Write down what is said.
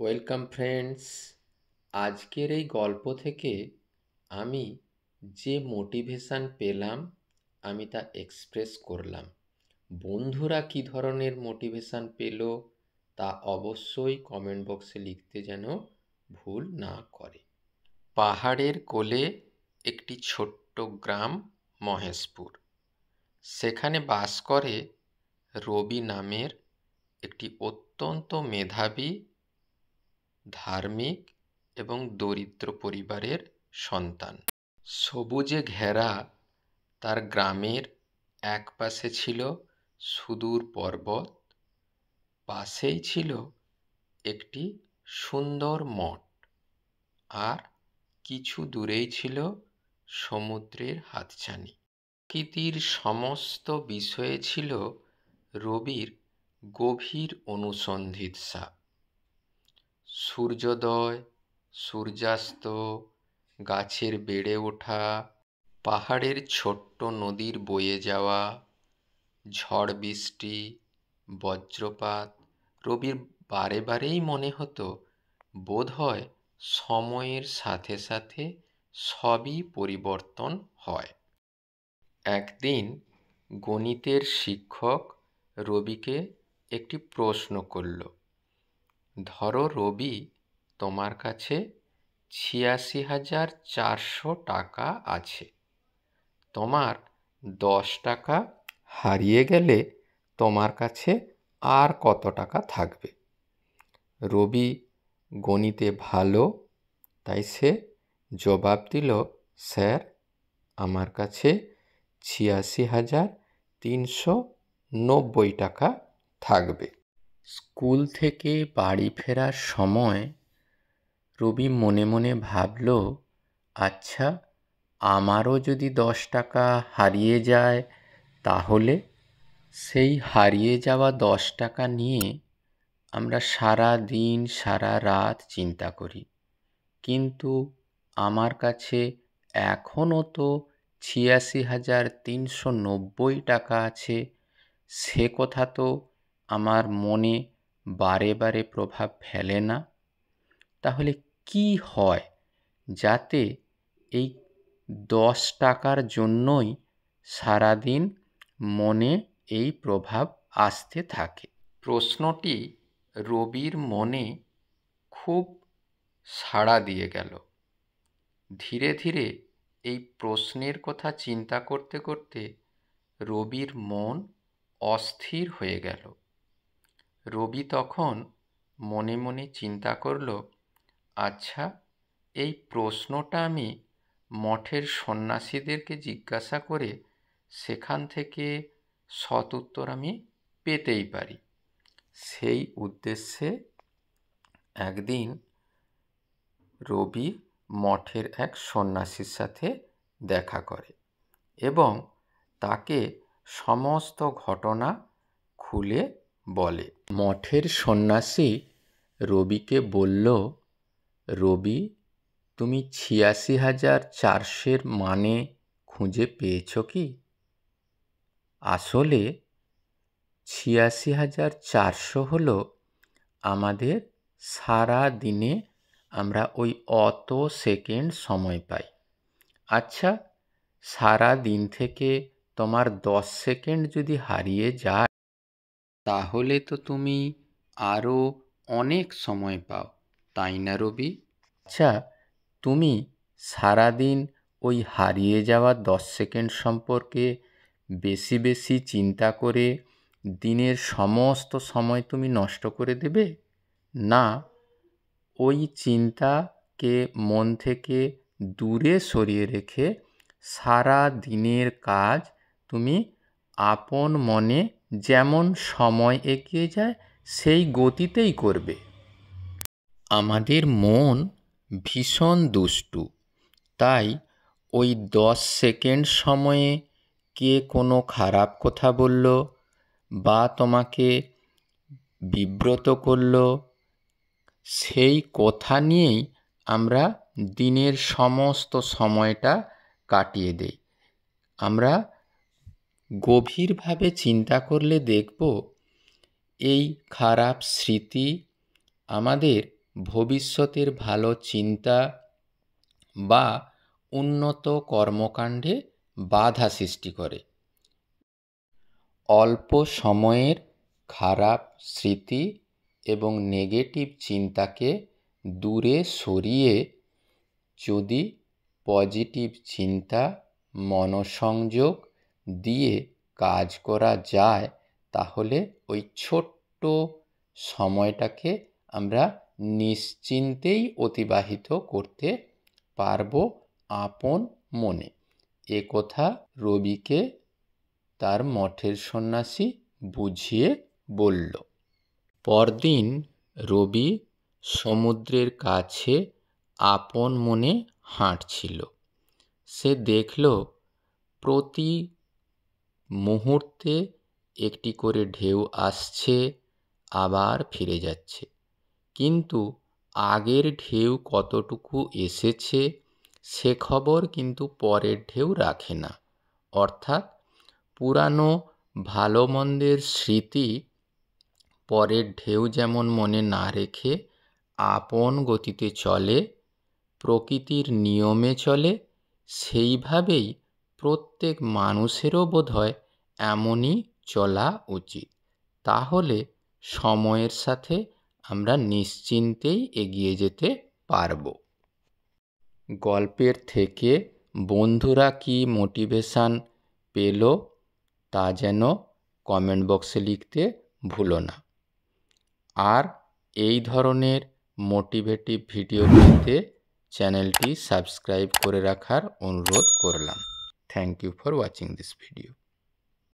Welcome friends. আজকের এই গল্প থেকে আমি যে মোটিভেশান পেলাম আমি তা এক্সপ্রেস করলাম। বন্ধুরা কী ধরনের মোটিভেশান পেল তা অবশ্যই কমেন্ট বক্সে লিখতে যেন ভুল না করে। পাহাড়ের কোলে একটি ছোট্ট গ্রাম মহেশপুর। সেখানে বাস করে রবি নামের একটি অত্যন্ত মেধাবী, ধার্মিক এবং দরিদ্র পরিবারের সন্তান। সবুজে ঘেরা তার গ্রামের এক পাশে ছিল সুদূর পর্বত, পাশেই ছিল একটি সুন্দর মঠ, আর কিছু দূরেই ছিল সমুদ্রের হাতছানি। প্রকৃতির সমস্ত বিষয়ে ছিল রবির গভীর অনুসন্ধিৎসা। সূর্যোদয়, সূর্যাস্ত, গাছের বেড়ে ওঠা, পাহাড়ের ছোট্ট নদীর বয়ে যাওয়া, ঝড় বৃষ্টি, বজ্রপাত, রবির বারে বারেই মনে হতো বোধহয় সময়ের সাথে সাথে সবই পরিবর্তন হয়। একদিন গণিতের শিক্ষক রবিকে একটি প্রশ্ন করল। ধরো রবি, তোমার কাছে ৮৬,৪০০ টাকা আছে। তোমার ১০ টাকা হারিয়ে গেলে তোমার কাছে আর কত টাকা থাকবে? রবি গণিতে ভালো, তাই সে জবাব দিল, স্যার, আমার কাছে ৮৬,৩৯০ টাকা থাকবে। স্কুল থেকে বাড়ি ফেরার সময় রবি মনে মনে ভাবল, আচ্ছা, আমারও যদি ১০ টাকা হারিয়ে যায় তাহলে? সেই হারিয়ে যাওয়া ১০ টাকা নিয়ে আমরা সারা দিন সারা রাত চিন্তা করি, কিন্তু আমার কাছে এখনও তো ৮৬,৩৯০ টাকা আছে। সে কথা তো আমার মনে বারে বারে প্রভাব ফেলে না। তাহলে কি হয় যাতে এই ১০ টাকার জন্যই সারাদিন মনে এই প্রভাব আসতে থাকে? প্রশ্নটি রবির মনে খুব সাড়া দিয়ে গেল। ধীরে ধীরে এই প্রশ্নের কথা চিন্তা করতে করতে রবির মন অস্থির হয়ে গেল। রবি তখন মনে মনে চিন্তা করল, আচ্ছা, এই প্রশ্নটা আমি মঠের সন্ন্যাসীদেরকে জিজ্ঞাসা করে সেখান থেকে সদুত্তর আমি পেতেই পারি। সেই উদ্দেশ্যে একদিন রবি মঠের এক সন্ন্যাসীর সাথে দেখা করে এবং তাকে সমস্ত ঘটনা খুলে বলে। মঠের সন্ন্যাসী রবিকে বলল, রবি, তুমি ৮৬,৪০০ মানে খুঁজে পেয়েছ কি? আসলে ৮৬,৪০০ হলো আমাদের সারা দিনে আমরা ওই অত সেকেন্ড সময় পাই। আচ্ছা, সারা দিন থেকে তোমার ১০ সেকেন্ড যদি হারিয়ে যায় তাহলে তো তুমি আরও অনেক সময় পাও, তাই না রবি? আচ্ছা, তুমি সারাদিন ওই হারিয়ে যাওয়া ১০ সেকেন্ড সম্পর্কে বেশি বেশি চিন্তা করে দিনের সমস্ত সময় তুমি নষ্ট করে দেবে? না, ওই চিন্তাকে মন থেকে দূরে সরিয়ে রেখে সারা দিনের কাজ তুমি আপন মনে যেমন সময় এগিয়ে যায় সেই গতিতেই করবে। আমাদের মন ভীষণ দুষ্টু, তাই ওই ১০ সেকেন্ড সময়ে কে কোনো খারাপ কথা বলল বা তোমাকে বিব্রত করল, সেই কথা নিয়েই আমরা দিনের সমস্ত সময়টা কাটিয়ে দেই। আমরা গভীরভাবে চিন্তা করলে দেখব এই খারাপ স্মৃতি আমাদের ভবিষ্যতের ভালো চিন্তা বা উন্নত কর্মকাণ্ডে বাধা সৃষ্টি করে। অল্প সময়ের খারাপ স্মৃতি এবং নেগেটিভ চিন্তাকে দূরে সরিয়ে যদি পজিটিভ চিন্তা, মনোসংযোগ দিয়ে কাজ করা যায়, তাহলে ওই ছোট্ট সময়টাকে আমরা নিশ্চিন্তেই অতিবাহিত করতে পারবো আপন মনে। এ কথা রবিকে তার মঠের সন্ন্যাসী বুঝিয়ে বলল। পরদিন রবি সমুদ্রের কাছে আপন মনে হাঁটছিল। সে দেখল প্রতি মুহূর্তে একটি করে ঢেউ আসছে, আবার ফিরে যাচ্ছে। কিন্তু আগের ঢেউ কতটুকু এসেছে সে খবর কিন্তু পরের ঢেউ রাখে না। অর্থাৎ পুরানো ভালো মন্দের স্মৃতি পরের ঢেউ যেমন মনে না রেখে আপন গতিতে চলে, প্রকৃতির নিয়মে চলে, সেইভাবেই প্রত্যেক মানুষেরও বোধহয় এমনই চলা উচিত। তাহলে সময়ের সাথে আমরা নিশ্চিন্তেই এগিয়ে যেতে পারব। গল্পের থেকে বন্ধুরা কি মোটিভেশন পেল তা যেন কমেন্ট বক্সে লিখতে ভুলো না। আর এই ধরনের মোটিভেটিভ ভিডিও পেতে চ্যানেলটি সাবস্ক্রাইব করে রাখার অনুরোধ করলাম। Thank you for watching this video.